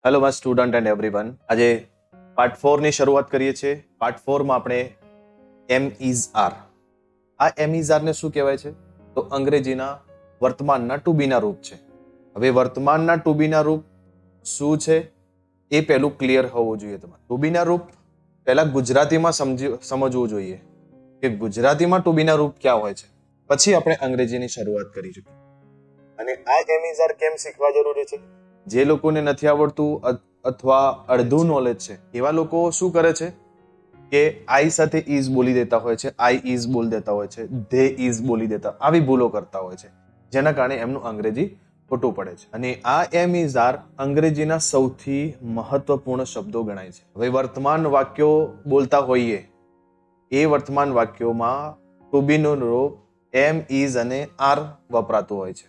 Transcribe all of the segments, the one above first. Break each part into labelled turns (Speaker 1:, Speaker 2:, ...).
Speaker 1: Hello my student and everyone. આજે part 4 ની શરૂઆત કરીએ છીએ. પાર્ટ 4 માં આપણે એમ ઇઝ આર. આ એમ ઇઝ આર ને શું કહેવાય છે? તો અંગ્રેજીના વર્તમાનના ટુ બી ના રૂપ છે. હવે વર્તમાનના ટુ બી ના રૂપ શું છે એ પહેલું ક્લિયર હોવું જોઈએ તમારે. ટુ બી ના રૂપ પહેલા ગુજરાતીમાં સમજવું જોઈએ કે ગુજરાતીમાં ટુ બી ના રૂપ ક્યાં હોય છે, પછી આપણે અંગ્રેજીની શરૂઆત કરી શકીએ. અને આ એમ ઇઝ આર કેમ શીખવા જરૂરી છે? જે લોકોને નથી આવડતું અથવા અડધું નોલેજ છે એવા લોકો શું કરે છે કે આઈ સાથે ઇઝ બોલી દેતા હોય છે, આઈ ઇઝ બોલી દેતા હોય છે, ધે ઇઝ બોલી દેતા, આવી ભૂલો કરતા હોય છે, જેના કારણે એમનું અંગ્રેજી ખોટું પડે છે. અને આ એમ ઇઝ આર અંગ્રેજીના સૌથી મહત્વપૂર્ણ શબ્દો ગણાય છે. હવે વર્તમાન વાક્યો બોલતા હોઈએ એ વર્તમાન વાક્યોમાં ટુ બી નું રૂપ એમ ઇઝ અને આર વપરાતું હોય છે.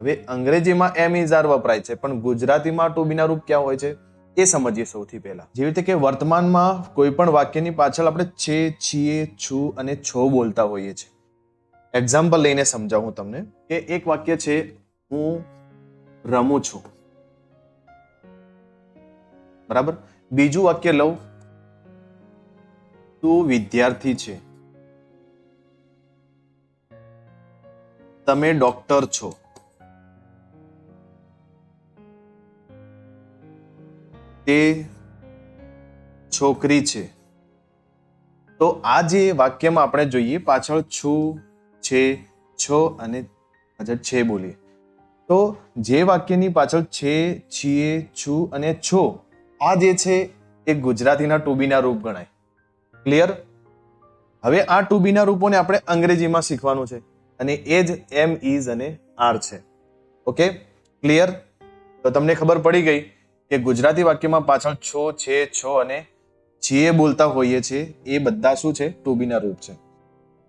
Speaker 1: હવે અંગ્રેજીમાં એમ ઇઝ આર વપરાય છે, પણ ગુજરાતીમાં ટુ બી ના રૂપ ક્યાં હોય છે એ સમજીએ સૌથી પહેલા. જેવી રીતે કે વર્તમાનમાં કોઈ પણ વાક્યની પાછળ આપણે છે, છીએ, છું અને છો બોલતા હોઈએ છીએ. એક્ઝામ્પલ લઈને સમજાવું તમને કે એક વાક્ય છે, હું રમું છું. બરાબર. બીજું વાક્ય લઉં, તું વિદ્યાર્થી છે, તમે ડોક્ટર છો, તે છોકરી છે. તો આ જે વાક્યમાં આપણે જોઈએ પાછળ છું, છે, છો અને છે બોલીએ, તો જે વાક્યની પાછળ છે, છીએ, છું અને છો, આ જે છે એ ગુજરાતીના ટુ બી ના રૂપ ગણાય. ક્લિયર? હવે આ ટુ બી ના રૂપોને આપણે અંગ્રેજીમાં શીખવાનું છે અને એ જ એમ ઇઝ અને આર છે. Okay, clear? તો તમને ખબર પડી ગઈ કે ગુજરાતી વાક્યમાં પાછળ છો, છે, છો અને છીએ બોલતા હોઈએ છે એ બધા શું છે? ટુ બી ના રૂપ છે.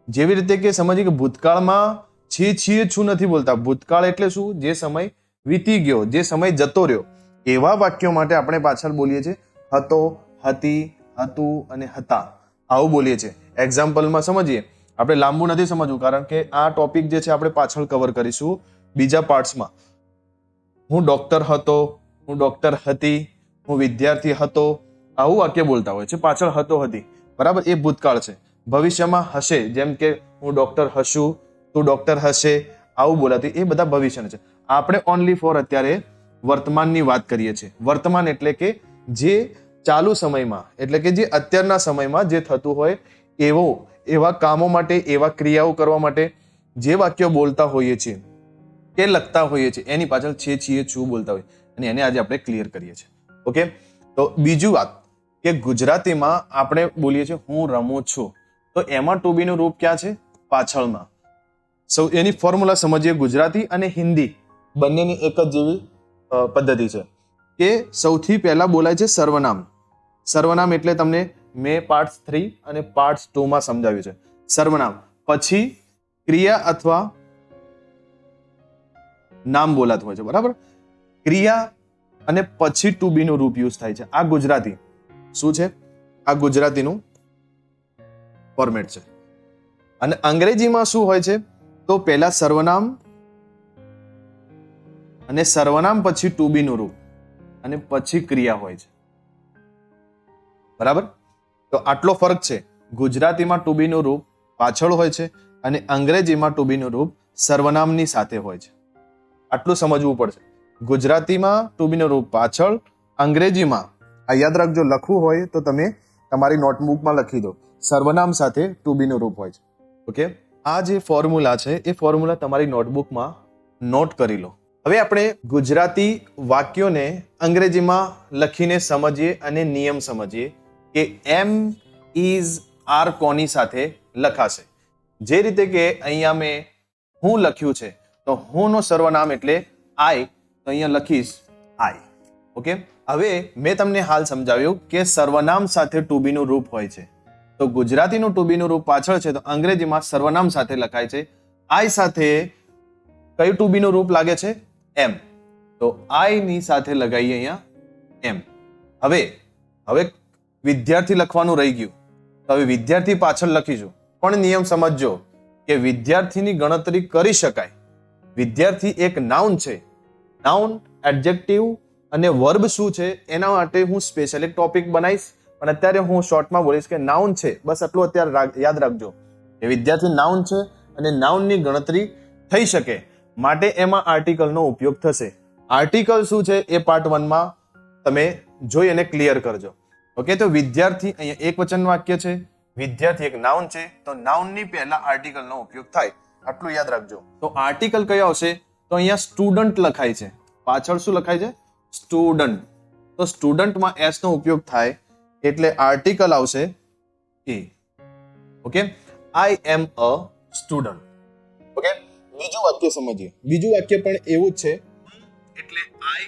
Speaker 1: જેવી રીતે કે સમજીએ કે ભૂતકાળમાં છે, છીએ, છું નથી બોલતા. ભૂતકાળ એટલે શું? જે સમય વીતી ગયો, જે સમય જતો રહ્યો, એવા વાક્યો માટે આપણે પાછળ બોલીએ છીએ હતો, હતી, હતું અને હતા, આવું બોલીએ છીએ. એક્ઝામ્પલમાં સમજીએ. આપણે લાંબુ નથી સમજવું કારણ કે આ ટોપિક જે છે આપણે પાછળ કવર કરીશું બીજા પાર્ટ્સમાં. હું ડોક્ટર હતો, હું ડોક્ટર હતી, હું વિદ્યાર્થી હતો, આવું વાક્ય બોલતા હોય છે. પાછળ હતો, હતી, બરાબર, એ ભૂતકાળ છે. ભવિષ્યમાં હશે, જેમ કે હું ડોક્ટર હશું, તું ડોક્ટર હશે, આવું બોલાતું, એ બધા ભવિષ્યના છે. આપણે ઓનલી ફોર અત્યારે વર્તમાનની વાત કરીએ છીએ. વર્તમાન એટલે કે જે ચાલુ સમયમાં, એટલે કે જે અત્યારના સમયમાં જે થતું હોય એવા કામો માટે, એવા ક્રિયાઓ કરવા માટે જે વાક્યો બોલતા હોઈએ છીએ કે લખતા હોઈએ છીએ એની પાછળ છે, છીએ, છું બોલતા હોય, અને એને આજે આપણે ક્લિયર કરીએ છીએ. ઓકે, તો બીજું વાત કે ગુજરાતીમાં આપણે બોલીએ છીએ હું રમું છું, તો એમાં ટુ બી નું રૂપ ક્યાં છે? પાછળમાં. એની ફોર્મ્યુલા સમજીએ. ગુજરાતી અને હિન્દી બંનેની એક જ જેવી પદ્ધતિ છે કે સૌથી પહેલા બોલાય છે સર્વનામ. સર્વનામ એટલે તમને મેં પાર્ટ 3 અને પાર્ટ 2 માં સમજાવ્યું છે. સર્વનામ પછી ક્રિયા અથવા નામ બોલાતું હોય છે, બરાબર. ક્રિયા અને પછી ટુ બી નું રૂપ યુઝ થાય છે. આ ગુજરાતી શું છે? આ ગુજરાતીનું ફોર્મેટ છે. અને અંગ્રેજીમાં શું હોય છે? તો પહેલા સર્વનામ અને સર્વનામ પછી ટુ બી નું રૂપ અને પછી ક્રિયા હોય છે, બરાબર. તો આટલો ફરક છે. ગુજરાતીમાં ટુ બી નું રૂપ પાછળ હોય છે અને અંગ્રેજીમાં ટુ બી નું રૂપ સર્વનામની સાથે હોય છે. આટલું સમજવું પડશે. ગુજરાતીમાં ટુ બી નું રૂપ પાછળ, અંગ્રેજીમાં આ યાદ રાખજો, લખવું હોય તો તમે તમારી નોટબુકમાં લખી દો, સર્વનામ સાથે ટુ બી નું રૂપ હોય છે. ઓકે, આ જે ફોર્મ્યુલા છે એ ફોર્મ્યુલા તમારી નોટબુકમાં નોટ કરી લો. હવે આપણે ગુજરાતી વાક્યોને અંગ્રેજીમાં લખીને સમજીએ અને નિયમ સમજીએ કે એમ ઇઝ આર કોની સાથે લખાશે. જે રીતે કે અહીંયા મેં હું લખ્યું છે, તો હું નો સર્વનામ એટલે આઈ, તો અહીંયા લખીશ આઈ. ઓકે, હવે મેં તમને હાલ સમજાવ્યું કે સર્વનામ સાથે ટુ બી નું રૂપ હોય છે. તો ગુજરાતીનું ટુ બી નું રૂપ પાછળ છે, તો અંગ્રેજીમાં સર્વનામ સાથે લખાય છે. આઈ સાથે કયું ટુ બી નું રૂપ લાગે છે? એમ. તો આઈ ની સાથે લગાવીએ અહીંયા એમ. હવે વિદ્યાર્થી લખવાનું રહી ગયું, તો હવે વિદ્યાર્થી પાછળ લખીશું. પણ નિયમ સમજજો કે વિદ્યાર્થીની ગણતરી કરી શકાય. વિદ્યાર્થી એક નાઉન છે. નાઉન, એડજેક્ટિવ અને વર્બ શું છે એના માટે હું સ્પેશિયલ એક ટોપિક બનાવીશ, પણ અત્યારે હું શોર્ટમાં બોલીશ કે નાઉન છે, બસ આટલું અત્યારે યાદ રાખજો કે વિદ્યાર્થી નાઉન છે અને નાઉનની ગણતરી થઈ શકે માટે એમાં આર્ટિકલનો ઉપયોગ થશે. આર્ટિકલ શું છે એ પાર્ટ 1 માં તમે જોઈ અને ક્લિયર કરજો. ઓકે, તો વિદ્યાર્થી અહીંયા એક વચન વાક્ય છે, વિદ્યાર્થી એક નાઉન છે, તો નાઉનની પહેલા આર્ટિકલનો ઉપયોગ થાય, આટલું યાદ રાખજો. તો આર્ટિકલ કયો આવશે? તો અહીંયા સ્ટુડન્ટ લખાય છે, પાછળ શું લખાય છે? સ્ટુડન્ટ. તો સ્ટુડન્ટમાં એસ નો ઉપયોગ થાય એટલે આર્ટિકલ આવશે એ. Okay, I am a student. Okay, બીજું વાક્ય સમજીએ. બીજું વાક્ય પણ એવું જ છે, એટલે આઈ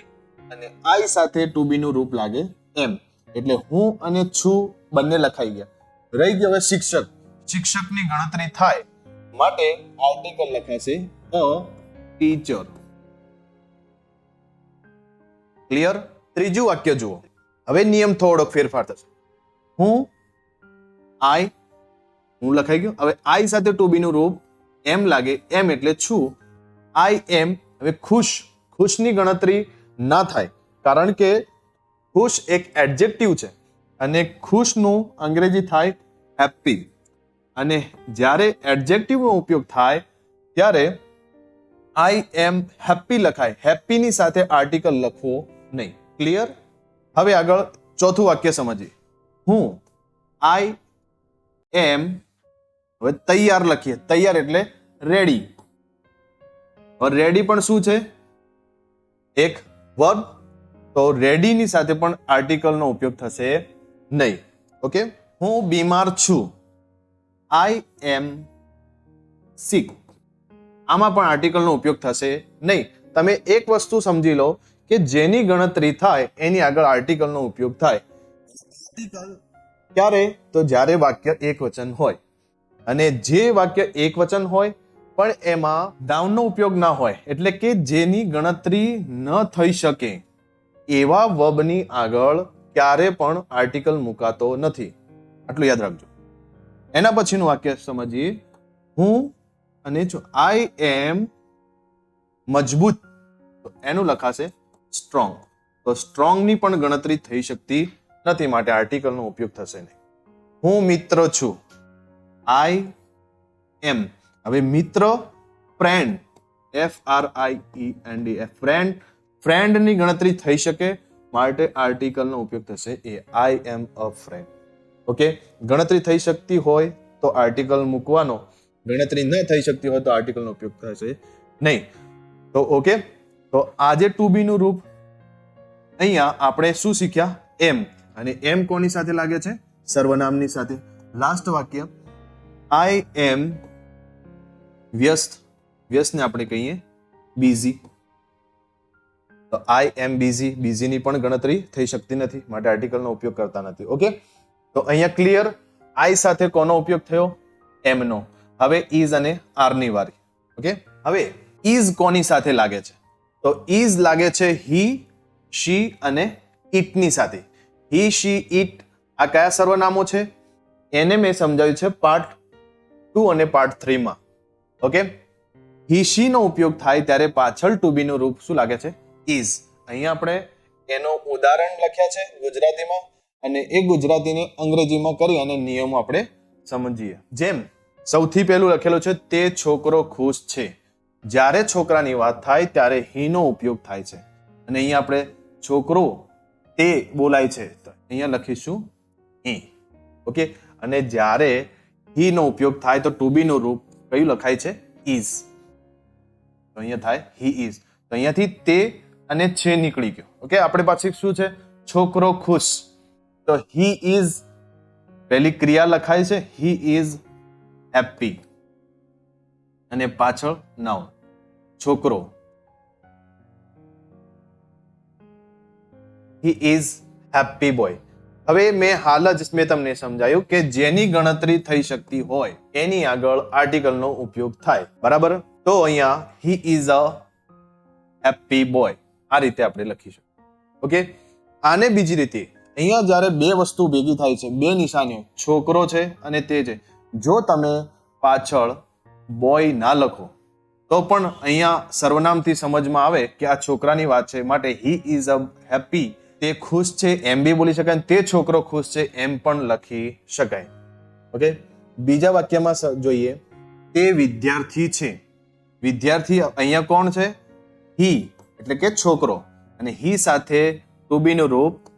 Speaker 1: અને આઈ સાથે ટુ બી નું રૂપ લાગે એમ, એટલે હું અને છું બંને લખાઈ ગયા. રહી ગયો હવે શિક્ષક. શિક્ષકની ગણતરી થાય માટે આર્ટિકલ લખાશે અ ટીચર. ક્લિયર? ત્રીજું વાક્ય જુઓ. હવે નિયમ થોડોક ફેરફાર થશે. હું લખાઈ ગયું. હવે આઈ સાથે ટુ બી નું રૂપ એમ લાગે એમ, એટલે છું. આઈ એમ. હવે ખુશ. ખુશની ગણતરી ના થાય, કારણ કે ખુશ એક એડજેક્ટિવ છે અને ખુશનું અંગ્રેજી થાય હેપી, અને જ્યારે એડજેક્ટિવનો ઉપયોગ થાય ત્યારે આઈ એમ હેપી લખાય. હેપીની સાથે આર્ટિકલ લખવો નહીં. ક્લિયર? હવે આગળ ચોથું વાક્ય સમજીએ. આઈ એમ. હવે તૈયાર લખીએ. તૈયાર એટલે રેડી. રેડી પણ શું છે? એક વર્બ. તો રેડીની સાથે પણ આર્ટિકલનો ઉપયોગ થશે નહીં. ઓકે, હું બીમાર છું. આઈ એમ સિક. આમાં પણ આર્ટિકલનો ઉપયોગ થશે નહીં. તમે એક વસ્તુ સમજી લો કે જેની ગણતરી થાય એની આગળ આર્ટિકલનો ઉપયોગ થાય. આર્ટિકલ ક્યારે? તો જ્યારે વાક્ય એક વચન હોય, અને જે વાક્ય એક વચન હોય પણ એમાં નાઉનનો ઉપયોગ ના હોય, એટલે કે જેની ગણતરી ન થઈ શકે એવા વર્બની આગળ ક્યારે પણ આર્ટિકલ મુકાતો નથી. આટલું યાદ રાખજો. એના પછીનું વાક્ય સમજીએ. હું અને છું. આઈ એમ મજબૂત. તો એનું લખાશે સ્ટ્રોંગ. તો સ્ટ્રોંગની પણ ગણતરી થઈ શકતી નથી માટે આર્ટિકલનો ઉપયોગ થશે નહીં. હું મિત્ર છું. આઈ એમ. હવે મિત્ર ફ્રેન્ડ. FRIEND. ફ્રેન્ડ. ફ્રેન્ડની ગણતરી થઈ શકે માટે આર્ટિકલનો ઉપયોગ થશે એ. આઈ એમ અ ફ્રેન્ડ. ઓકે, ગણતરી થઈ શકતી હોય તો આર્ટિકલ મૂકવાનો, ગણતરી ન થઈ શકતી હોય તો આર્ટિકલનો ઉપયોગ થશે નહીં. તો ઓકે, તો આજે ટુ બી નું રૂપ અહીંયા આપણે શું શીખ્યા? એમ. અને એમ કોની સાથે લાગે છે? સર્વનામની સાથે. લાસ્ટ વાક્ય આઈ એમ વ્યસ્ત. વ્યસ્તને આપણે કહીએ બિઝી. તો આઈ એમ બિઝી. બિઝીની પણ ગણતરી થઈ શકતી નથી માટે આર્ટિકલનો ઉપયોગ કરતા નથી. ઓકે, તો અહીંયા ક્લિયર. આઈ સાથે કોનો ઉપયોગ થયો? એમનો. હવે ઇઝ અને આર ની વારી. ઓકે, હવે ઇઝ કોની સાથે લાગે છે? તો ઇઝ લાગે છે હી, શી અને ઇટ ની સાથે. હી, શી, ઇટ આ કયા સર્વનામો છે? એને મેં સમજાવ્યું છે પાર્ટ 2 અને પાર્ટ 3 માં. ઓકે, હી, શી નો ઉપયોગ થાય ત્યારે પાછળ ટુ બી નું રૂપ શું લાગે છે? ઇઝ. અહીંયા આપણે એનો ઉદાહરણ લખ્યા છે ગુજરાતીમાં, અને એ ગુજરાતીને અંગ્રેજીમાં કરી અને નિયમો આપણે સમજીએ. જેમ સૌથી પહેલું લખેલું છે તે છોકરો ખુશ છે. જ્યારે છોકરાની વાત થાય ત્યારે હી નો ઉપયોગ થાય છે, અને અહીંયા આપણે છોકરો તે બોલાય છે તો અહીંયા લખીશું હી. ઓકે, અને જ્યારે હી નો ઉપયોગ થાય તો ટુ બી નું રૂપ કયું લખાય છે? ઇઝ. તો અહીંયા થાય હી ઇઝ. તો અહીંયાથી તે અને છે નીકળી ગયો. ઓકે, આપણે પાછી શું છે? છોકરો ખુશ. તો હી ઇઝ પહેલી ક્રિયા લખાય છે, હી ઇઝ હેપી, અને પાછળ નાઉન છોકરો. He is happy boy. હવે મેં તમને સમજાયું કે જેની ગણતરી થઈ શકતી હોય એની આગળ આર્ટિકલનો ઉપયોગ થાય. બરાબર? તો અહીંયા હી ઇઝ અ હેપી બોય આ રીતે આપણે લખીશું. ઓકે, આને બીજી રીતે અહીંયા જ્યારે બે વસ્તુ ભેગી થાય છે, બે નિશાનીઓ છોકરો છે અને તે છે, જો તમે પાછળ બોય ના લખો તો પણ અહીંયા સર્વનામથી સમજમાં આવે કે આ છોકરાની વાત છે, માટે હી ઇઝ અ હેપી, તે ખુશ છે એમ બી બોલી શકાય, તે છોકરો ખુશ છે એમ પણ લખી શકાય. ઓકે, બીજા વાક્યમાં જોઈએ, તે વિદ્યાર્થી છે. વિદ્યાર્થી અહીંયા કોણ છે? હી એટલે કે છોકરો, અને હી સાથે ટુ બી નું રૂપ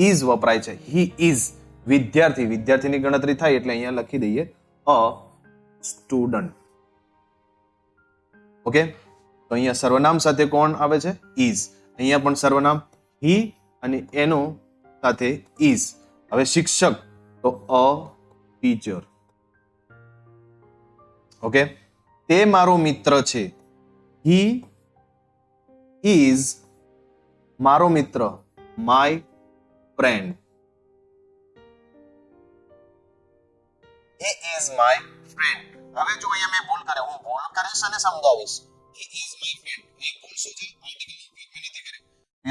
Speaker 1: ઇઝ વપરાય છે. હી ઇઝ વિદ્યાર્થી, વિદ્યાર્થીની ગણતરી થાય એટલે અહીંયા લખી દઈએ અ સ્ટુડન્ટ. ઓકે, તો અહીંયા સર્વનામ સાથે કોણ આવે છે? ઇઝ. અહીંયા પણ સર્વનામ હી અને એનું સાથે ઇઝ. હવે શિક્ષક તો અ ટીચર. ઓકે, તે મારો મિત્ર છે. હી ઇઝ મારો મિત્ર, my friend. He is my friend. હવે જો અહીંયા મેં ભૂલ કરે, હું ભૂલ કરીશ અને સમજાવીશ. He is my friend. એ ભૂલ શું છે?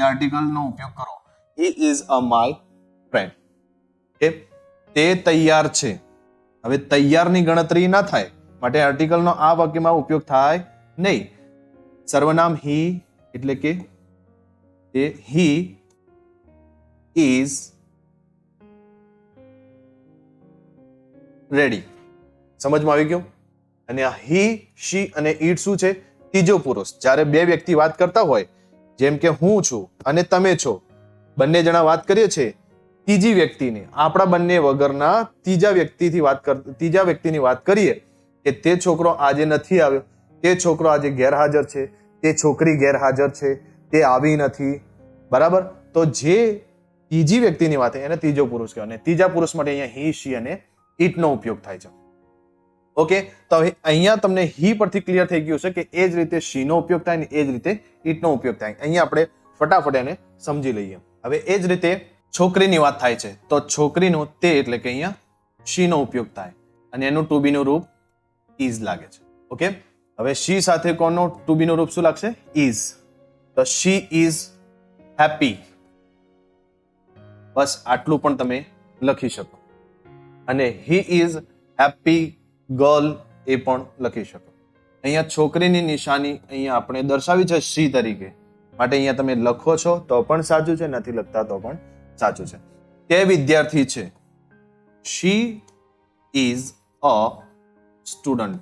Speaker 1: આર્ટિકલ નો ઉપયોગ કરો. He is a my friend. Okay, તે તૈયાર છે. હવે તૈયારની ગણતરી ના થાય, માટે આર્ટિકલનો આ વાક્યમાં ઉપયોગ થાય નહીં. સર્વનામ હી એટલે કે તે હી ઇઝ રેડી. સમજમાં આવી ગયું? અને આ હી, શી અને ઈટ શું છે? ત્રીજો પુરુષ. જ્યારે બે વ્યક્તિ વાત કરતા હોય, જેમ કે હું છું અને તમે છો, બંને જણા વાત કરીએ છીએ ત્રીજી વ્યક્તિની, આપણા બંને વગરના ત્રીજા વ્યક્તિની વાત કરીએ કે તે છોકરો આજે નથી આવ્યો, તે છોકરો આજે ગેરહાજર છે, તે છોકરી ગેરહાજર છે, તે આવી નથી. બરાબર? તો જે ત્રીજી વ્યક્તિની વાત એને ત્રીજો પુરુષ કહેવાય. અને ત્રીજા પુરુષ માટે અહીંયા હી, શી અને ઇટ નો ઉપયોગ થાય છે. ઓકે, તો હવે અહીંયા તમને હી પરથી ક્લિયર થઈ ગયું છે કે એ જ રીતે શી નો ઉપયોગ થાય ને એ જ રીતે ઇટ નો ઉપયોગ થાય. અહીંયા આપણે ફટાફટ એને સમજી લઈએ. હવે એ જ રીતે છોકરીની વાત થાય છે, તો છોકરીનો તે એટલે કે અહીંયા શી નો ઉપયોગ થાય અને એનું ટુ બી નું રૂપ ઇઝ લાગે છે. ઓકે, હવે શી સાથે કોનો ટુ બી નું રૂપ શું લાગશે? ઇઝ. તો શી ઇઝ હેપી. બસ આટલું પણ તમે લખી શકો. અને હી ઇઝ હેપી ગર્લ એ પણ લખી શકો. અહીંયા છોકરીની નિશાની અહીંયા આપણે દર્શાવી છે શી તરીકે, માટે અહીંયા તમે લખો છો તો પણ સાચું છે, નથી લખતા તો પણ સાચું છે. તે વિદ્યાર્થી છે. She is a student.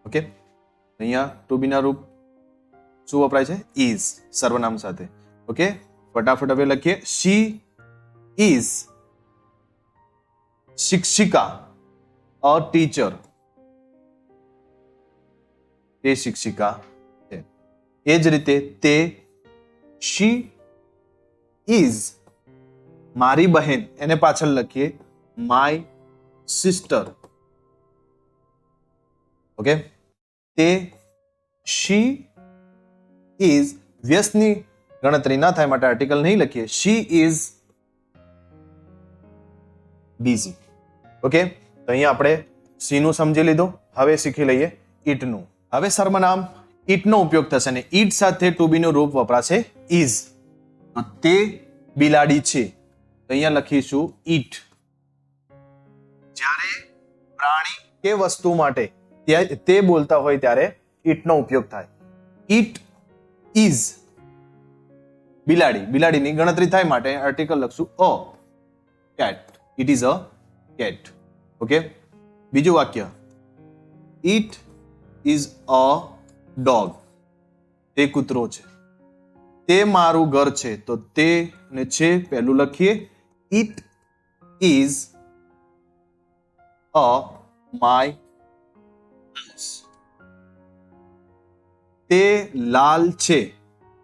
Speaker 1: Okay, અહીંયા ટુ બી ના રૂપ શું વપરાય છે? ઇઝ, સર્વનામ સાથે. ઓકે, ફટાફટ હવે લખીએ. શી ઇઝ શિક્ષિકા, અ ટીચર. તે શિક્ષિકા છે. એ જ રીતે તે, શી ઇઝ મારી બહેન, એને પાછળ લખીએ માય સિસ્ટર. ઓકે, તે, શી ઇઝ વ્યસ્તની ગણતરી ના થાય માટે આર્ટિકલ નહીં લખીએ. She is busy. ઓકે, તો અહીંયા આપણે સી નું સમજી લીધું. હવે શીખી લઈએ ઇટ નું. હવે સર્વનામ ઇટ નો ઉપયોગ થશે અને ઇટ સાથે ટુ બી નું રૂપ વપરાશે ઇઝ. તો તે બિલાડી છે, તો અહીંયા લખીશું ઇટ. જ્યારે પ્રાણી કે વસ્તુ માટે તે બોલતા હોય ત્યારે ઇટ નો ઉપયોગ થાય. ઇટ ઇઝ બિલાડી, બિલાડીની ગણતરી થાય માટે આર્ટિકલ લખશું a cat. It is a cat. Okay, બીજું વાક્ય, ઇટ ઇઝ અ ડોગ. તે કૂતરો છે. તે મારું ઘર છે, તો તે ને છે પહેલું લખીએ. It is a my house. તે લાલ છે,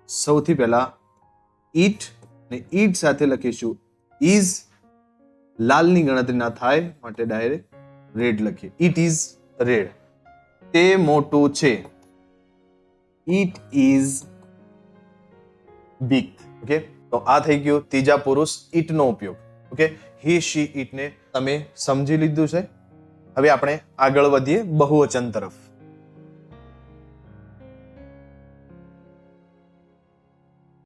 Speaker 1: સૌથી પહેલા ઇટ ને ઇટ સાથે લખીશું ઇઝ. લાલની ગણતરી ના થાય માટે ડાયરેક્ટ રેડ લખીએ. It is red. તે મોટું છે. It is big. ઓકે, તો આ થઈ ગયો ત્રીજા પુરુષ ઇટ નો ઉપયોગ. ઓકે, હી, શી, ઇટ ને તમે સમજી લીધું છે. હવે આપણે આગળ વધીએ બહુવચન તરફ.